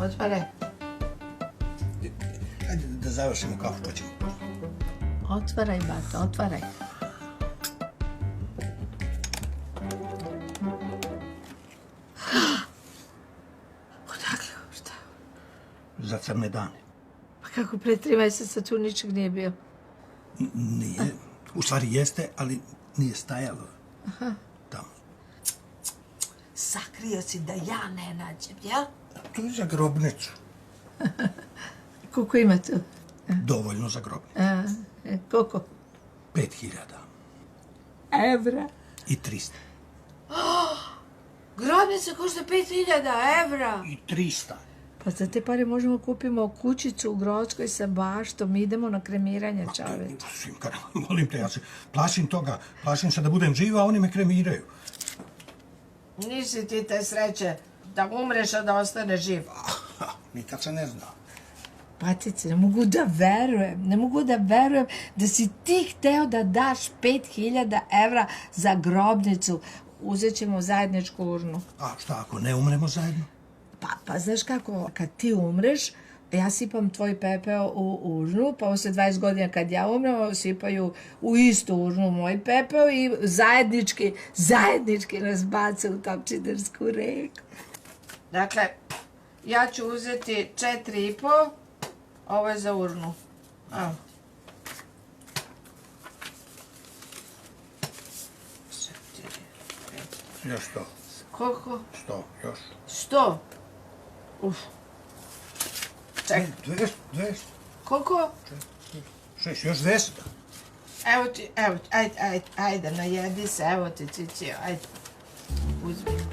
Otvaraj. Hajde da završimo kafu pa ćemo. Otvaraj, bata, otvaraj. Odakle, šta? Za crne dane. Pa kako pre 3 mjeseca tu ničeg nije bio? Nije. U stvari jeste, ali nije stajalo. Tamo. Sakrio si da ja ne nađem, jel? To je za grobnicu. Koliko ima tu? Dovoljno za grobnicu. Koliko? 5.000. Evra. I 300. Grobnica košta 5.000 evra. I 300. Pa za te pare možemo kupimo kućicu u Grockoj sa baštom, idemo na kremiranje, čoveče. Simka, molim te, ja se plašim toga. Plašim se da budem živa, a oni me kremiraju. Nisi ti te sreće da umreš, a da ostane živ. Nikad se ne zna. Patice, ne mogu da verujem da si ti hteo da daš 5.000 evra za grobnicu. Uzet ćemo zajedničku urnu. A šta ako ne umremo zajedno? Pa znaš kako, kad ti umreš, ja sipam tvoj pepeo u urnu, pa posle 20 godina kad ja umrem, sipaju u istu urnu moj pepeo i zajednički nas bace u Topčidersku reku. Dakle, ja ću uzeti 4,5, ovo je za urnu. Evo. 4, 5. Još 100. Koliko? 100, još. 100? Uf. Čekaj. 200. Koliko? 6, još 200. Evo ti, ajde, najedi se, evo ti, cici, ajde. Uzmi.